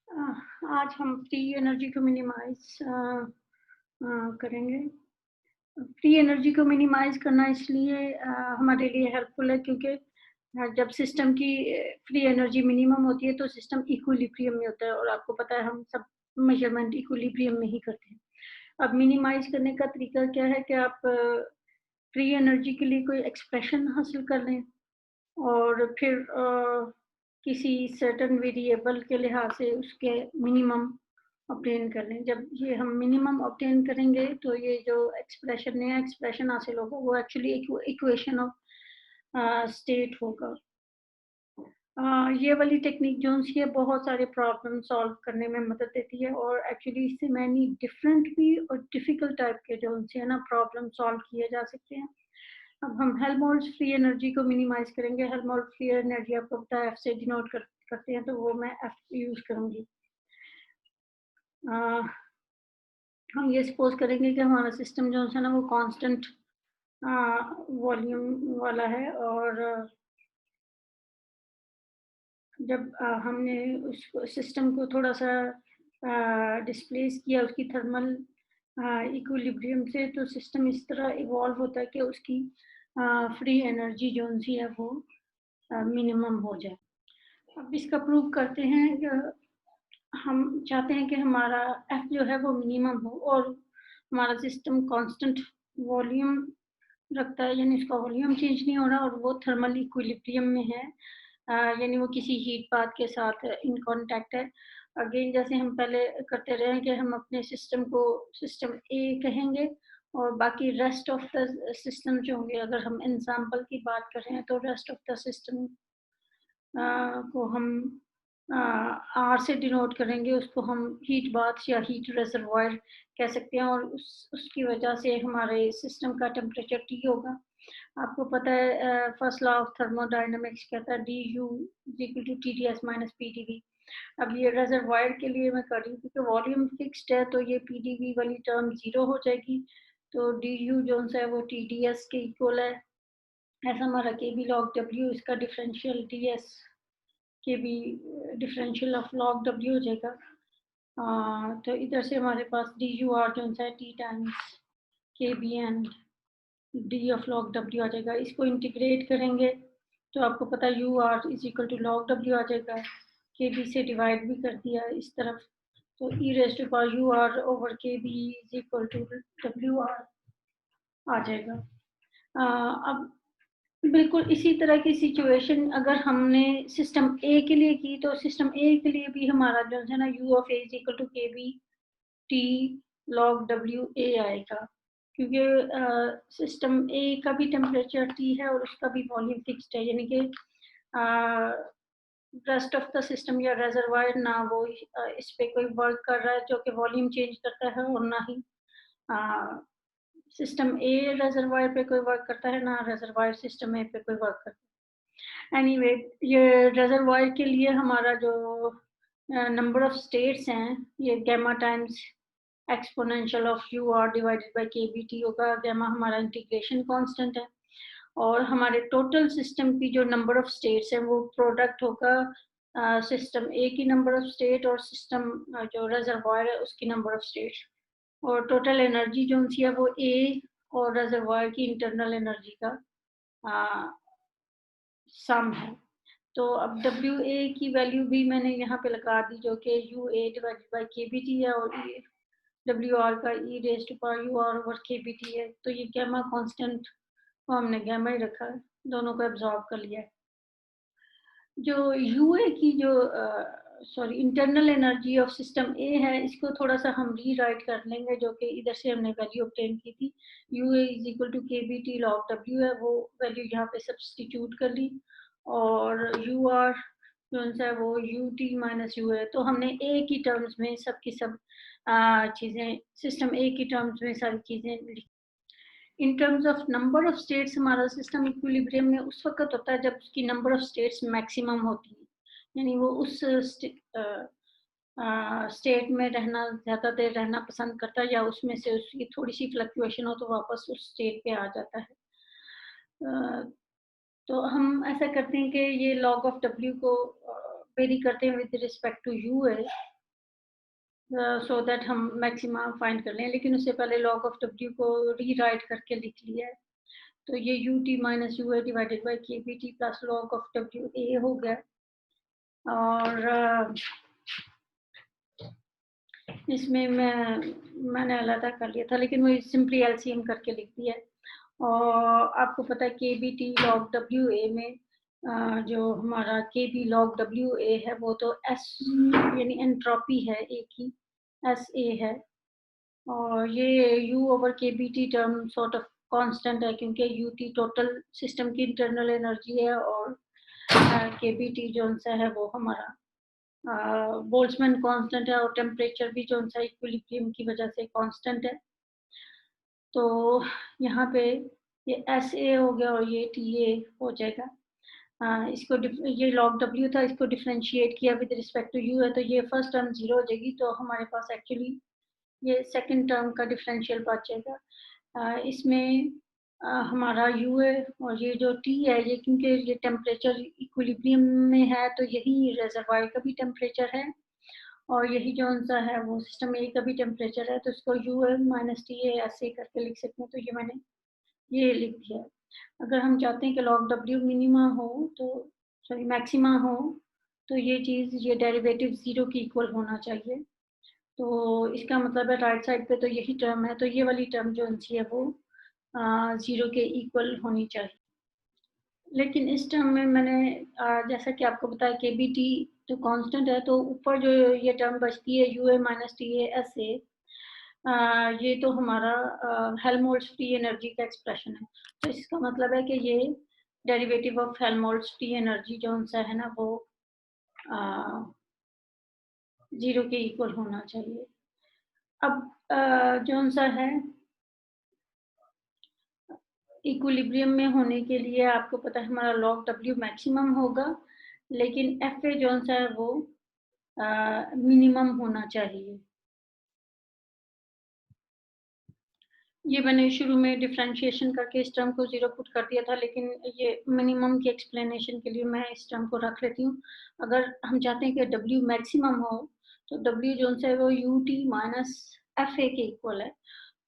आज हम free energy को मिनिमाइज करेंगे। फ्री एनर्जी को मिनिमाइज करना इसलिए हमारे लिए हेल्पफुल है क्योंकि जब सिस्टम की फ्री एनर्जी मिनिमम होती है तो सिस्टम इक्विलिब्रियम में होता है और आपको पता है हम सब मेजरमेंट इक्विलिब्रियम में ही करते हैं। अब मिनिमाइज करने का तरीका क्या है कि आप फ्री एनर्जी के लिए कोई एक्सप्रेशन हासिल कर लें और फिर किसी सर्टेन वेरिएबल के लिहाज से उसके मिनिमम ऑब्टेन कर लें। जब ये हम मिनिमम ऑब्टेन करेंगे तो ये जो एक्सप्रेशन नया एक्सप्रेशन हासिल होगा वो एक्चुअली इक्वेशन ऑफ स्टेट होगा। ये वाली टेक्निक जो है बहुत सारे प्रॉब्लम सॉल्व करने में मदद देती है और एक्चुअली इससे मैनी डिफरेंट भी और डिफिकल्ट टाइप के जो है ना प्रॉब्लम सॉल्व किए जा सकते हैं। अब हम हेल्महोल्ट्ज़ फ्री एनर्जी को मिनिमाइज करेंगे। हेल्महोल्ट्ज़ फ्री एनर्जी आपको पता है एफ से डिनोट करते हैं, तो वो मैं एफ यूज करूंगी। हम ये सपोज करेंगे कि हमारा सिस्टम जो है ना वो कांस्टेंट वॉल्यूम वाला है और जब हमने उस सिस्टम को थोड़ा सा डिस्प्लेस किया उसकी थर्मल इक्विलिब्रियम से, तो सिस्टम इस तरह इवॉल्व होता है कि उसकी फ्री एनर्जी जो सी है वो मिनिमम हो जाए। अब इसका प्रूव करते हैं कि हम चाहते हैं कि हमारा एफ जो है वो मिनिमम हो और हमारा सिस्टम कांस्टेंट वॉल्यूम रखता है, यानी उसका वॉल्यूम चेंज नहीं हो रहा और वो थर्मल इक्विलिब्रियम में है, यानी वो किसी हीट पाथ के साथ इन कांटेक्ट है। अगेन जैसे हम पहले करते रहे हैं कि हम अपने सिस्टम को सिस्टम ए कहेंगे और बाकी रेस्ट ऑफ द सिस्टम जो होंगे, अगर हम एग्जाम्पल की बात कर रहे हैं तो रेस्ट ऑफ द सिस्टम को हम आर से डिनोट करेंगे, उसको हम हीट बाथ या हीट रिजर्वायर कह सकते हैं और उसकी वजह से हमारे सिस्टम का टेम्परेचर टी होगा। आपको पता है फर्स्ट लॉ ऑफ थर्मोडायनेमिक्स कहता है D U equal to T D S minus P D V. अब ये रिजर्वायर के लिए मैं कर रही हूँ क्योंकि वॉल्यूम फिक्स्ड है, तो ये पी डी वी वाली टर्म जीरो हो जाएगी, तो डी यू जो है वो टी डी एस के इक्वल है। ऐसा हमारा के बी लॉग डब्ल्यू, इसका differential D S K B differential of log W हो जाएगा। तो इधर से हमारे पास डी यू आर जो है T times K B and D of log W आ जाएगा। इसको इंटीग्रेट करेंगे तो आपको पता है U R is equal to log W आ जाएगा। के बी से डिवाइड भी कर दिया इस तरफ, तो E raise to power U R over K B is equal to W R आ जाएगा। अब बिल्कुल इसी तरह की सिचुएशन अगर हमने सिस्टम ए के लिए की तो सिस्टम ए के लिए भी हमारा जो है ना U of A is equal to K B T log W A आएगा, क्योंकि सिस्टम ए का भी टेम्परेचर टी है और उसका भी वॉल्यूम फिक्स्ड है, यानी कि रेस्ट ऑफ द सिस्टम या रेजर्वायर ना वो इस पे कोई वर्क कर रहा है जो कि वॉल्यूम चेंज करता है और ना ही सिस्टम ए रेजर्वायर पे कोई वर्क करता है, ना रेजर्वायर सिस्टम ए पे कोई वर्क करता है। एनीवे ये रेजर्वायर के लिए हमारा जो नंबर ऑफ स्टेट्स हैं ये gamma times exponential of U R divided by K B T होगा। गैमा हमारा इंटीग्रेशन कांस्टेंट है और हमारे टोटल सिस्टम की जो नंबर ऑफ स्टेट्स हैं वो प्रोडक्ट होगा सिस्टम ए की नंबर ऑफ स्टेट और सिस्टम जो रिजर्वायर है उसकी नंबर ऑफ स्टेट्स, और टोटल एनर्जी जो है वो ए और रिजर्वायर की इंटरनल एनर्जी का सम है। तो अब डब्ल्यू ए की वैल्यू भी मैंने यहाँ पे लगा दी जो कि U A divided by K B T है और डब्ल्यू आर का E raise to power U R over K B T है। तो ये गैमा कांस्टेंट को हमने गैमा ही रखा है, दोनों को एब्जॉर्ब कर लिया है। जो यू ए की जो sorry internal energy of system A है इसको थोड़ा सा हम रीराइट कर लेंगे, जो कि इधर से हमने वैल्यू ऑब्टेन की थी U A is equal to K B T log W है, वो वैल्यू यहाँ पे सब्सटीट्यूट कर ली और यू आर जो है वो यू टी माइनस यू है। तो हमने ए की टर्म्स में सब की सब चीज़ें सिस्टम ए की टर्म्स में सारी चीज़ें लिखी। इन terms of number of states हमारा सिस्टम इक्विलिब्रियम में उस वक्त होता है जब उसकी नंबर ऑफ स्टेट्स मैक्सिमम होती है, यानी वो उस स्टेट में रहना ज़्यादा देर रहना पसंद करता है या उसमें से उसकी थोड़ी सी फ्लक्चुएशन हो तो वापस उस स्टेट पे आ जाता है। तो हम ऐसा करते हैं कि ये लॉग ऑफ डब्ल्यू को वेरी करते हैं विद रिस्पेक्ट टू यू है, सो दैट हम मैक्सिमा फाइंड कर लें, लेकिन उससे पहले लॉग ऑफ डब्ल्यू को रीराइट करके लिख लिया है। तो ये U T minus U A divided by K B T plus log of W A हो गया। और इसमें मैंने अलग कर लिया था, लेकिन वो सिंपली एलसीएम करके लिख दिया है। और आपको पता है K B T log W A में जो हमारा के बी लॉग डब्ल्यू ए है वो तो एस यानी एंट्रोपी है, एक ही एस ए है। और ये U over K B T term sort of constant है, क्योंकि यू टी टोटल सिस्टम की इंटरनल एनर्जी है और के बी टी जो सा है वो हमारा बोल्ट्जमैन कांस्टेंट है, और टेम्परेचर भी जो सा इक्विलिब्रियम की वजह से कांस्टेंट है। तो यहाँ पे ये एस ए हो गया और ये टी ए हो जाएगा। इसको ये लॉग डब्ल्यू था, इसको डिफ्रेंशिएट किया विद रिस्पेक्ट टू यू है, तो ये फर्स्ट टर्म 0 हो जाएगी। तो हमारे पास एक्चुअली ये सेकंड टर्म का डिफरेंशियल बचेगा। इसमें हमारा यू है और ये जो टी है, ये क्योंकि ये टेम्परेचर इक्विलिब्रियम में है, तो यही रिजर्वायर का भी टेम्परेचर है और यही जो सा है वो सिस्टम ए का भी टेम्परेचर है। तो इसको यू है माइनस टी ए ऐसे करके लिख सकते हैं। तो ये मैंने ये लिख दिया। अगर हम चाहते हैं कि लॉग डब्ल्यू मिनिमा हो तो सॉरी मैक्सिमा हो, तो ये चीज़ ये डेरिवेटिव 0 की इक्वल होना चाहिए। तो इसका मतलब है राइट साइड पे तो यही टर्म है, तो ये वाली टर्म जो सी है वो 0 के इक्वल होनी चाहिए। लेकिन इस टर्म में मैंने जैसा कि आपको बताया के बी टी जो कांस्टेंट है, तो ऊपर जो ये टर्म बचती है you A minus T A S ए, ये तो हमारा हेल्महोल्ट्ज़ फ्री एनर्जी का एक्सप्रेशन है। तो इसका मतलब है कि ये derivative of Helmholtz free energy जो सा है ना वो 0 के इक्वल होना चाहिए। अब जो सा है इक्विलिब्रियम में होने के लिए आपको पता है हमारा लॉग डब्ल्यू मैक्सिमम होगा, लेकिन एफ ए जो सा है वो मिनिमम होना चाहिए। ये मैंने शुरू में डिफरेंशिएशन करके इस टर्म को 0 पुट कर दिया था, लेकिन ये मिनिमम की एक्सप्लेनेशन के लिए मैं इस टर्म को रख लेती हूँ। अगर हम चाहते हैं कि डब्ल्यू मैक्सिमम हो, तो डब्ल्यू जो सा है वो you T minus F A के इक्वल है।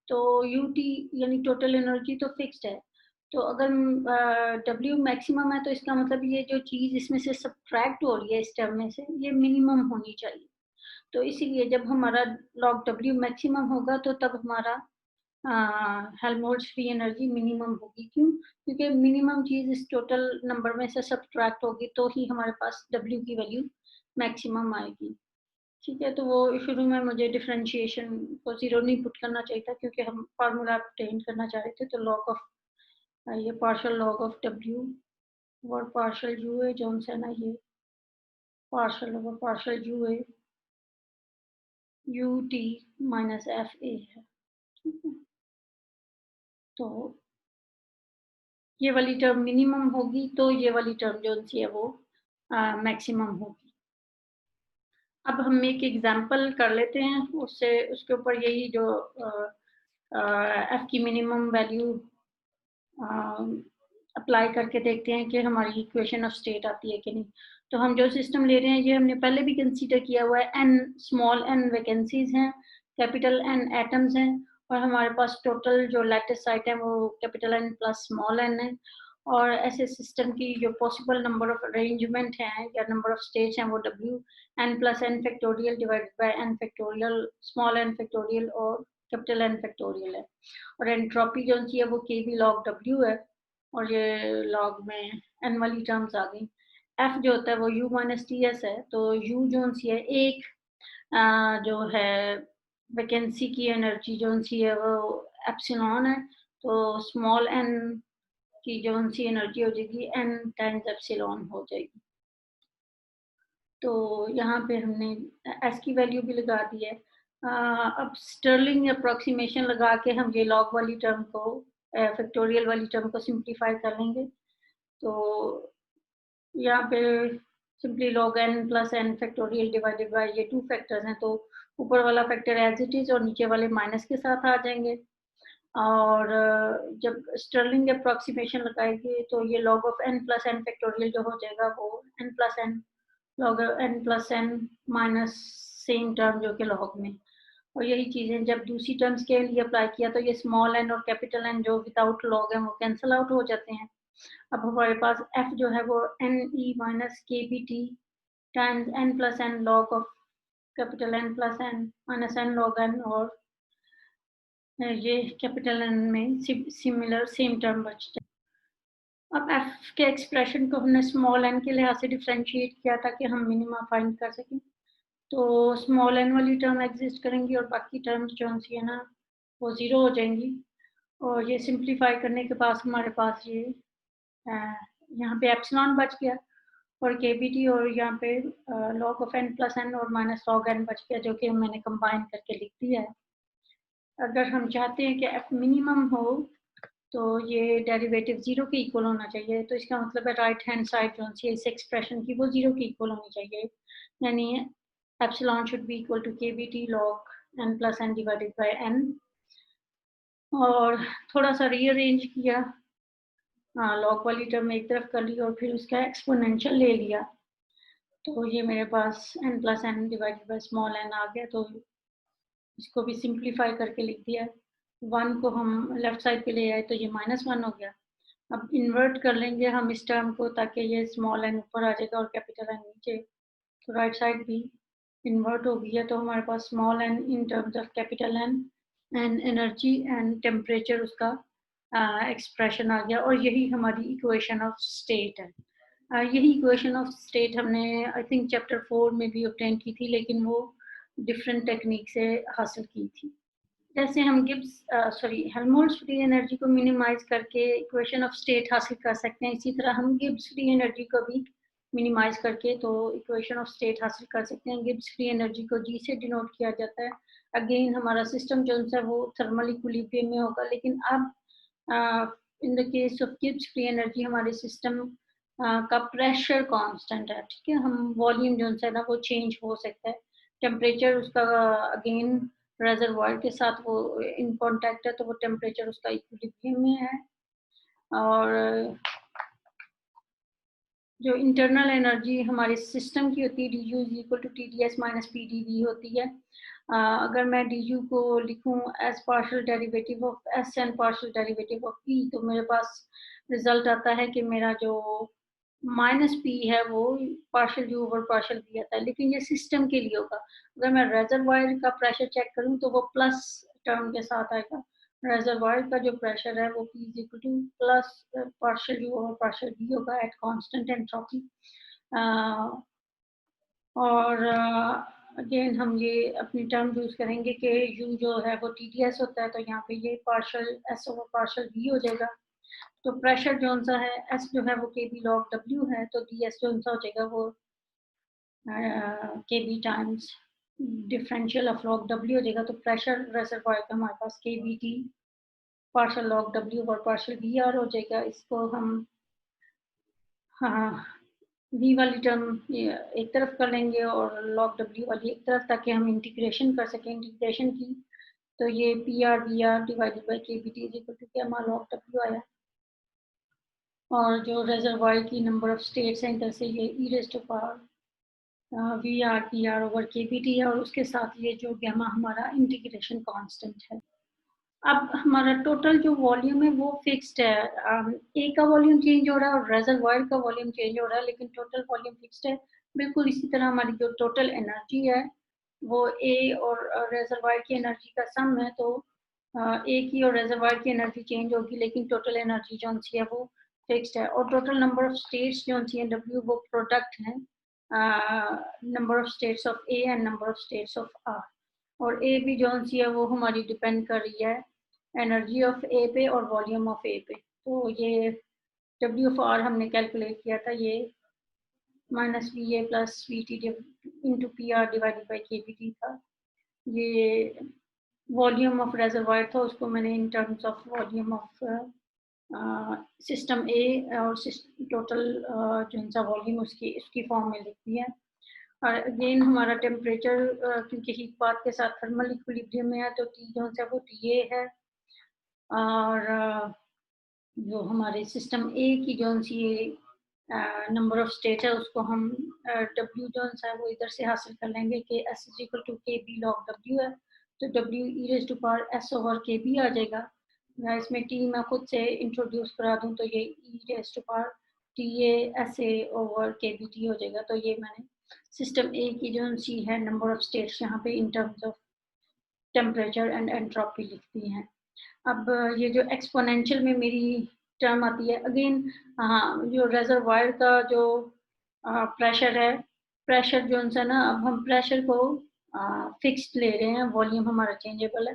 तो यू टी यानी टोटल एनर्जी तो फिक्स्ड है। तो अगर डब्ल्यू मैक्सिमम है, तो इसका मतलब ये जो चीज़ इसमें से सब्ट्रैक्ट हो रही है इस टर्म में से, ये मिनिमम होनी चाहिए। तो इसीलिए जब हमारा लॉग डब्ल्यू मैक्सिमम होगा, तो तब हमारा हेल्महोल्ट्ज़ फ्री एनर्जी मिनिमम होगी। क्यों? क्योंकि मिनिमम चीज़ इस टोटल नंबर में से सब्ट्रैक्ट होगी, तो ही हमारे पास डब्ल्यू की वैल्यू मैक्सिमम आएगी। ठीक है, तो वो शुरू में मुझे डिफरेंशिएशन को 0 नहीं पुट करना चाहिए था, क्योंकि हम फार्मूला obtain करना चाह रहे थे। तो लॉग ऑफ ये पार्शियल लॉग ऑफ डब्ल्यू और पार्शियल यू ए जो है ना, ये partial over partial U A you T minus F A है। ठीक है, तो ये वाली टर्म मिनिमम होगी, तो ये वाली टर्म जो है वो मैक्सिमम होगी। अब हम एक एग्जांपल कर लेते हैं, उससे उसके ऊपर यही जो एफ की मिनिमम वैल्यू अप्लाई करके देखते हैं कि हमारी इक्वेशन ऑफ स्टेट आती है कि नहीं। तो हम जो सिस्टम ले रहे हैं ये हमने पहले भी कंसीडर किया हुआ है। एन स्मॉल एन वैकेंसीज हैं, कैपिटल एन एटम्स हैं, और हमारे पास टोटल जो लैटिस साइट है वो capital N plus small N है। और ऐसे सिस्टम की जो पॉसिबल नंबर ऑफ अरेंजमेंट हैं या नंबर ऑफ स्टेट्स हैं वो W N plus N factorial divided by N factorial small N factorial और कैपिटल एन फैक्टोरियल है। और एंट्रोपी जो है वो के बी लॉग डब्ल्यू है, और ये लॉग में एन वाली टर्म्स आ गई। एफ जो होता है वो यू माइनस टी एस है। तो यू जो सी है एक जो है वैकेंसी की एनर्जी जो सी है वो एप्सिलॉन है। तो स्मॉल एन की जो सी एनर्जी हो जाएगी एन टाइम्स एप्सिलॉन हो जाएगी। तो यहाँ पे हमने एस की वैल्यू भी लगा दी है। अब स्टर्लिंग अप्रोक्सीमेशन लगा के हम ये लॉग वाली टर्म को फैक्टोरियल वाली टर्म को सिंप्लीफाई कर लेंगे। तो यहाँ पे simply log n plus N factorial divided by ये 2 फैक्टर्स हैं, तो ऊपर वाला फैक्टर एज इट इज और नीचे वाले माइनस के साथ आ जाएंगे। और जब स्टर्लिंग अप्रोक्सीमेशन लगाएंगे तो ये log of n plus N factorial जो हो जाएगा वो n plus N log n plus N minus same term जो कि लॉग में, और यही चीज़ें जब दूसरी टर्म्स के लिए अप्लाई किया तो ये स्मॉल एन और कैपिटल एन जो विदाउट लॉग है वो कैंसिल आउट हो जाते हैं। अब हमारे पास एफ जो है वो N E minus K B T times N plus N log of capital N plus N minus N log N, और ये कैपिटल एन में सिमिलर सेम टर्म बचते हैं। अब एफ के एक्सप्रेशन को हमने स्मॉल एन के लिहाज से डिफ्रेंशिएट किया ताकि हम मिनिमा फाइंड कर सकें। तो स्मॉल एन वाली टर्म एग्जिस्ट करेंगी और बाकी टर्म्स जो है ना वो ज़ीरो हो जाएंगी, और ये सिंप्लीफाई करने के पास हमारे पास ये यहाँ पे एप्सिलॉन बच गया और के बी टी, और यहाँ पे log of N plus N और माइनस लॉग एन बच गया, जो कि मैंने कंबाइन करके लिख दिया है। अगर हम चाहते हैं कि एफ मिनिमम हो तो ये डेरिवेटिव जीरो के इक्वल होना चाहिए, तो इसका मतलब है राइट हैंड साइड जो है इस एक्सप्रेशन की वो जीरो के इक्वल होनी चाहिए, यानी epsilon should be equal to K B T log N plus N divided by N. और थोड़ा सा रीअरेंज किया, लॉग वाली टर्म एक तरफ कर ली और फिर उसका एक्सपोनेंशियल ले लिया, तो ये मेरे पास n plus N divided by small N आ गया। तो इसको भी सिंप्लीफाई करके लिख दिया, वन को हम लेफ्ट साइड पे ले आए तो ये -1 हो गया। अब इन्वर्ट कर लेंगे हम इस टर्म को ताकि ये स्मॉल एन ऊपर आ जाएगा और कैपिटल एन नीचे, तो राइट साइड भी इन्वर्ट हो गया, तो हमारे पास small N in terms of capital N and energy and temperature उसका एक्सप्रेशन आ गया, और यही हमारी इक्वेशन ऑफ स्टेट है। यही इक्वेशन ऑफ स्टेट हमने आई थिंक चैप्टर 4 में भी ऑब्टेन की थी, लेकिन वो डिफरेंट टेक्निक से हासिल की थी। जैसे हम हेल्महोल्ट्ज़ फ्री एनर्जी को मिनिमाइज करके इक्वेशन ऑफ स्टेट हासिल कर सकते हैं, इसी तरह हम गिब्स फ्री एनर्जी को भी मिनिमाइज करके तो इक्वेशन ऑफ स्टेट हासिल कर सकते हैं। गिब्स फ्री एनर्जी को जी से डिनोट किया जाता है। अगेन हमारा सिस्टम जो है वो थर्मल इक्विलिब्रियम में होगा, लेकिन अब in the case of Gibbs free energy हमारे सिस्टम का प्रेशर कांस्टेंट है, ठीक है। हम वॉल्यूम जो है ना वो चेंज हो सकता है, टेम्परेचर उसका अगेन रेजरवॉयर के साथ वो इन कांटेक्ट है, तो वो टेम्परेचर उसका इक्विलिब्रियम में है। और जो इंटरनल एनर्जी हमारे सिस्टम की होती है D U is equal to T D S minus P D V होती है। अगर मैं डी यू को लिखूं as partial derivative of S and partial derivative of P, तो मेरे पास रिजल्ट आता है कि मेरा जो माइनस पी है वो partial U over partial P आता है, लेकिन ये सिस्टम के लिए होगा। अगर मैं रेजरवायर का प्रेशर चेक करूं तो वो प्लस टर्म के साथ आएगा। रेजरवायर का जो प्रेशर है वो P is equal to plus partial U over partial B होगा एट कांस्टेंट एंट्रोपी। और अगेन हम ये अपनी टर्म यूज करेंगे कि यू जो है वो TDS होता है, तो यहाँ पे ये partial S over partial B हो जाएगा। तो प्रेशर जो सा है एस जो है वो के बी लॉग डब्ल्यू है, तो डी एस जो सा हो जाएगा वो K B times differential of log W हो जाएगा। तो प्रेशर रेजरवॉयर का हमारे पास K B T partial log W और पार्शियल बी आर हो जाएगा। इसको हम हाँ वी वाली टर्म एक तरफ कर लेंगे और लॉग डब्ल्यू वाली एक तरफ, ताकि हम इंटीग्रेशन कर सकें। इंटीग्रेशन की तो ये P R V R divided by K B T is equal to क्या हमारा लॉग डब्ल्यू आया, और जो रेजरवॉयर की नंबर ऑफ स्टेट्स हैं इधर से ये E raise to power V R P R over K B T है, और उसके साथ ये जो गैमा हमारा इंटीग्रेशन कांस्टेंट है। अब हमारा टोटल जो वॉल्यूम है वो फिक्स्ड है, ए का वॉल्यूम चेंज हो रहा है और रेजरवॉयर का वॉल्यूम चेंज हो रहा है, लेकिन टोटल वॉल्यूम फिक्स्ड है। बिल्कुल इसी तरह हमारी जो टोटल एनर्जी है वो ए और रेजरवॉयर की एनर्जी का सम है, तो ए की और रेजरवॉयर की एनर्जी चेंज होगी, लेकिन टोटल एनर्जी जो सी है वो फिक्स्ड है। और टोटल नंबर ऑफ स्टेट्स जो सी है डब्ल्यू वो प्रोडक्ट है number of states of A and number of states of R, और ए भी जो सी है वो हमारी डिपेंड कर रही है एनर्जी ऑफ ए पे और वॉल्यूम ऑफ ए पे। तो ये डब्ल्यू ऑफ आर हमने कैलकुलेट किया था, ये minus V A plus V T into P R divided by K B T था। ये वॉल्यूम ऑफ रेजरवायर था, उसको मैंने in terms of volume of system A और टोटल जो सा वॉल्यूम उसकी फॉर्म में लिख दिया। और अगेन हमारा टेम्परेचर क्योंकि हीट पाथ के साथ थर्मल इक्विलिब्रियम में है, तो टी जो है वो टी ए है, और जो हमारे सिस्टम ए की जो सी नंबर ऑफ स्टेट है उसको हम W जो है वो इधर से हासिल कर लेंगे कि S is equal to K B log W है, तो W E raise to power S over K B आ जाएगा, या इसमें T मैं खुद से इंट्रोड्यूस करा दूं तो ये E raise to power T A S A over K B T हो जाएगा। तो ये मैंने सिस्टम ए की जो सी है नंबर ऑफ स्टेट्स यहाँ पे इन terms of temperature and entropy लिखती हैं। अब ये जो एक्सपोनेंशियल में मेरी टर्म आती है अगेन, हाँ, जो रेजरवायर का जो प्रेशर है, प्रेशर जो है ना, अब हम प्रेशर को फिक्स्ड ले रहे हैं, वॉल्यूम हमारा चेंजेबल है।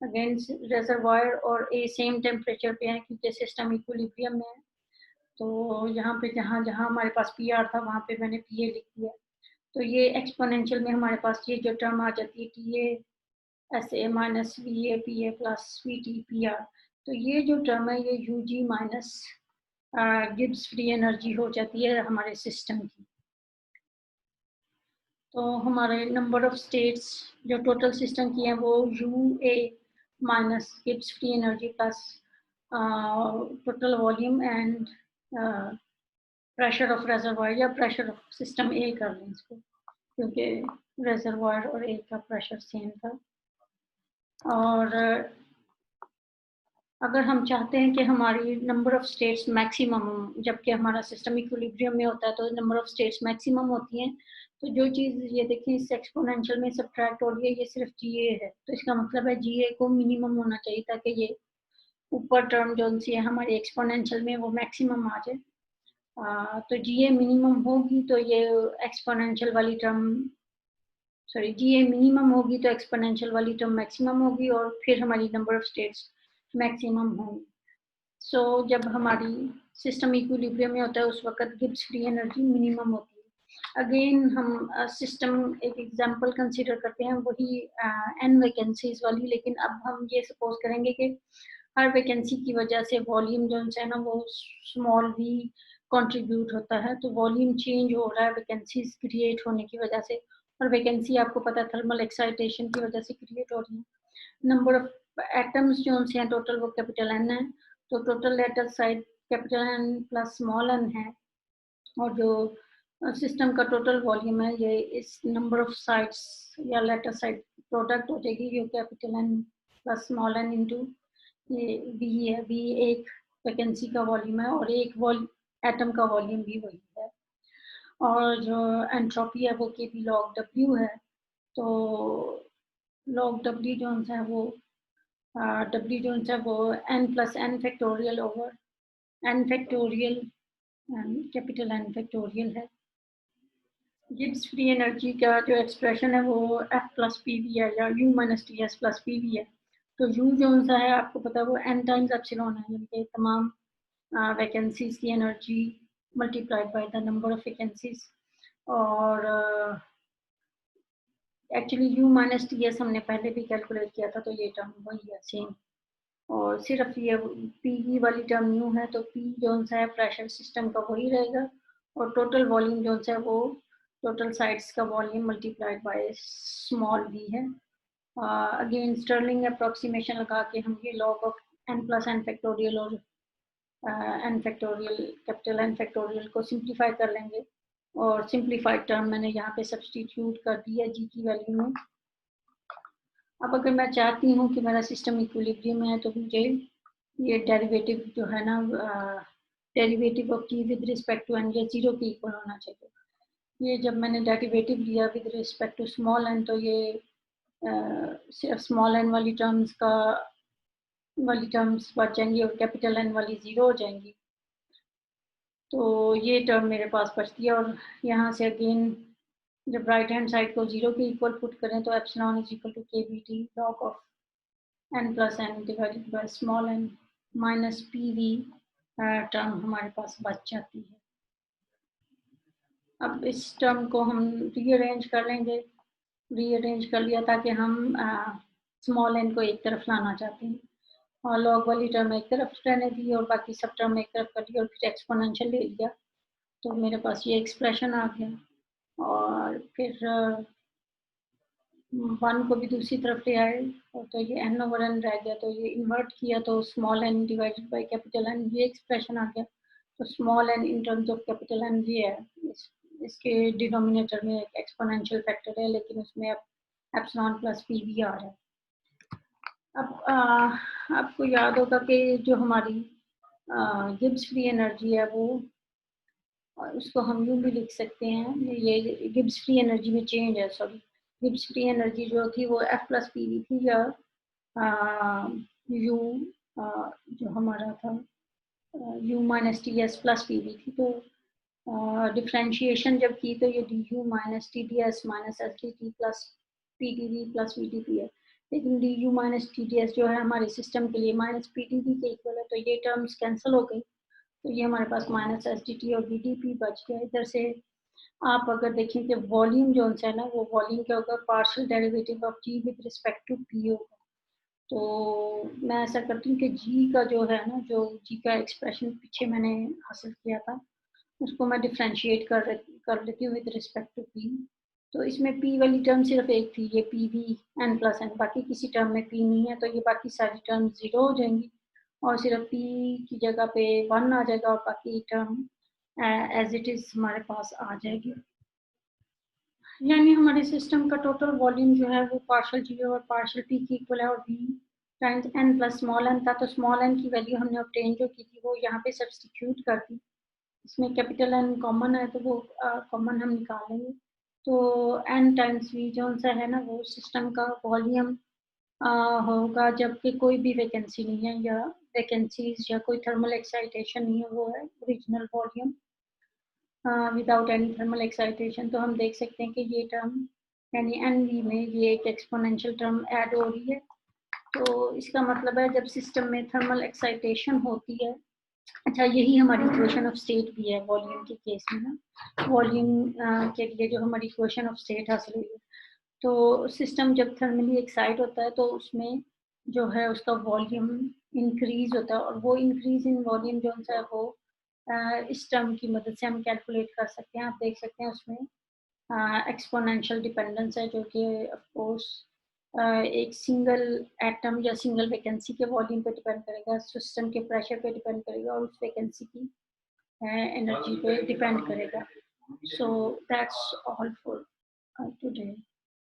अगेन रेजरवायर और ए सेम टेम्परेचर पे है क्योंकि सिस्टम इक्विलिब्रियम में है। तो यहाँ पे जहाँ जहाँ हमारे पास पी आर था वहाँ पे मैंने पी ए लिख दिया। तो ये एक्सपोनेंशियल में हमारे पास ये जो टर्म आ जाती है T A S A minus V A P A plus V T P R, तो ये जो टर्म है ये U G minus Gibbs free energy हो जाती है हमारे सिस्टम की। तो हमारे नंबर ऑफ स्टेट्स जो टोटल सिस्टम की है वो U A minus Gibbs free energy plus total volume and pressure of reservoir या प्रेशर ऑफ सिस्टम ए कर लें इसको, क्योंकि रेजरवायर और ए का प्रेशर सेम था। और अगर हम चाहते हैं कि हमारी नंबर ऑफ स्टेट्स मैक्सिमम, जबकि हमारा सिस्टम इक्विलिब्रियम में होता है तो नंबर ऑफ स्टेट्स मैक्सिमम होती हैं, तो जो चीज़ ये देखिए इस एक्सपोनेंशियल में सब्ट्रैक्ट हो रही है, ये सिर्फ जीए है, तो इसका मतलब है जीए को मिनिमम होना चाहिए ताकि ये ऊपर टर्म जो सी है हमारी एक्सपोनेंशियल में वो मैक्सिमम आ जाए। तो जीए मिनिमम होगी तो ये एक्सपोनेंशियल वाली टर्म, सॉरी, जीए मिनिमम होगी तो एक्सपोनेंशियल वाली टर्म मैक्सिमम होगी और फिर हमारी नंबर ऑफ स्टेट्स मैक्सिमम होंगी। सो जब हमारी सिस्टम इक्विलिब्रियम में होता है उस वक्त गिब्स फ्री एनर्जी मिनिमम होती है। अगेन हम सिस्टम एक एग्जांपल कंसीडर करते हैं, वही एन वैकेंसीज वाली, लेकिन अब हम ये सपोज करेंगे कि हर वैकेंसी की वजह से वॉल्यूम जो है ना वो स्मॉल वी कंट्रीब्यूट होता है, तो वॉल्यूम चेंज हो रहा है वैकेंसीज क्रिएट होने की वजह से, और वैकेंसी आपको पता है थर्मल एक्साइटेशन की वजह से क्रिएट हो रही है। नंबर ऑफ एटम्स जो हैं टोटल वो कैपिटल एन है, तो total lattice site capital N plus small N है, और जो सिस्टम का टोटल वॉल्यूम है ये इस नंबर ऑफ साइड्स या लेटर साइड प्रोडक्ट हो जाएगी, जो capital N plus small N into ये वी है। वी एक वैकेंसी का वॉल्यूम है और एक एटम का वॉल्यूम भी वही है, और जो एंट्रोपी है वो के बी लॉग डब्ल्यू है। तो लॉग डब्ल्यू जो है वो डब्ल्यू जो है वो N plus N factorial over N factorial capital N factorial है। गिब्स फ्री एनर्जी का जो एक्सप्रेशन है वो एफ प्लस पी वी है या you minus T S plus P V है। तो यू जो सा है आपको पता है वो एन टाइम्स एप्सिलॉन है, यानी कि तमाम वैकेंसीज की energy multiplied by the number of vacancies, और actually U minus T S हमने पहले भी कैलकुलेट किया था, तो ये टर्म वही है सेम, और सिर्फ ये पी वाली टर्म न्यू है, तो पी जो है प्रेशर सिस्टम का वही रहेगा, और टोटल वॉल्यूम जो है वो टोटल साइड्स का volume multiplied by small V है। अगेन स्टर्लिंग अप्रोक्सीमेशन लगा के हम ये log of N plus N factorial और N factorial capital N factorial को सिंप्लीफाई कर लेंगे, और सिंप्लीफाइड टर्म मैंने यहाँ पे सब्सटीट्यूट कर दिया जी की वैल्यू में। अब अगर मैं चाहती हूँ कि मेरा सिस्टम इक्विलिब्रियम है तो मुझे ये डेरिवेटिव जो है ना, derivative of G with respect to N ये जीरो के इक्वल होना चाहिए। ये जब मैंने डेरिवेटिव लिया with respect to small N, तो ये सिर्फ स्मॉल एन वाली टर्म्स बच जाएंगी और कैपिटल एन वाली जीरो हो जाएंगी। तो ये टर्म मेरे पास बचती है, और यहाँ से अगेन जब राइट हैंड साइड को जीरो के इक्वल पुट करें तो epsilon is equal to K B T log of N plus N divided by small N minus P V term हमारे पास बच जाती है। अब इस टर्म को हम रीअरेंज कर लेंगे, रीअरेंज कर लिया ताकि हम स्मॉल एन को एक तरफ लाना चाहते हैं, और लॉग वाली टर्म एक तरफ रहने दी और बाकी सब टर्म एक तरफ कर दी और फिर एक्सपोनेंशियल ले लिया, तो मेरे पास ये एक्सप्रेशन आ गया। और फिर वन को भी दूसरी तरफ ले आए, और तो ये एन ओवर एन रह गया, तो ये इन्वर्ट किया तो small N divided by capital N, ये एक्सप्रेशन आ गया। तो small N in terms of capital N ये है, इसके डिनोमिनेटर में एक एक्सपोनेंशियल फैक्टर है, लेकिन उसमें अब एप्सिलॉन प्लस पी भी आ रहा है। अब आपको याद होगा कि जो हमारी गिब्स फ्री एनर्जी है वो, उसको हम यूँ भी लिख सकते हैं, ये गिब्स फ्री एनर्जी में चेंज है, सॉरी गिब्स फ्री एनर्जी जो थी वो एफ प्लस पी वी थी, या यू जो हमारा था you minus T S plus P V थी। तो डिफ्रेंशिएशन जब की तो ये D you minus T D S minus S D T plus P T V plus V T P है, लेकिन D you minus T D S जो है हमारे सिस्टम के लिए माइनस पी टी वी के इक्वल है, तो ये टर्म्स कैंसिल हो गई, तो ये हमारे पास माइनस एस डी टी और वी डी पी बच गया। इधर से आप अगर देखें कि वॉल्यूम जो है ना, वो वॉल्यूम क्या होगा, partial derivative of G with respect to P होगा। तो मैं ऐसा करती हूँ कि जी का जो है ना, जो जी का एक्सप्रेशन पीछे मैंने हासिल किया था, उसको मैं डिफ्रेंशिएट कर लेती हूँ विद रिस्पेक्ट टू पी। तो इसमें पी वाली टर्म सिर्फ एक थी, ये P V N plus N, बाकी किसी टर्म में पी नहीं है, तो ये बाकी सारी टर्म जीरो हो जाएंगी और सिर्फ पी की जगह पे वन आ जाएगा और बाकी टर्म एज इट इज हमारे पास आ जाएगी। यानी हमारे सिस्टम का टोटल वॉल्यूम जो है वो पार्शियल जी और पार्शियल पी की इक्वल है, और V times N plus small N था, तो स्मॉल एन की वैल्यू हमने ऑब्टेन जो की थी वो यहाँ पे सब्स्टिट्यूट कर दी। इसमें कैपिटल एन कॉमन है तो वो कॉमन हम निकालेंगे, तो एन टाइम्स वी जो सा है ना वो सिस्टम का वॉल्यूम होगा जबकि कोई भी वैकेंसी नहीं है, या वैकेंसीज या कोई थर्मल एक्साइटेशन नहीं है, वो है original volume without any thermal excitation. तो हम देख सकते हैं कि ये टर्म यानी एन वी में ये एक एक्सपोनेंशियल टर्म ऐड हो रही है, तो इसका मतलब है जब सिस्टम में थर्मल एक्साइटेशन होती है, अच्छा यही हमारी इक्वेशन ऑफ स्टेट भी है वॉल्यूम के केस में ना, वॉल्यूम के लिए जो हमारी इक्वेशन ऑफ स्टेट हासिल हुई है, तो सिस्टम जब थर्मली एक्साइट होता है तो उसमें जो है उसका वॉल्यूम इंक्रीज होता है, और वो इंक्रीज इन वॉल्यूम जो है वो इस टर्म की मदद से हम कैलकुलेट कर सकते हैं। आप देख सकते हैं उसमें एक्सपोनेंशियल डिपेंडेंस है, जो कि ऑफ कोर्स एक सिंगल एटम या सिंगल वैकेंसी के वॉल्यूम पे डिपेंड करेगा, सिस्टम के प्रेशर पे डिपेंड करेगा और उस वैकेंसी की एनर्जी पे डिपेंड करेगा। So that's all for today.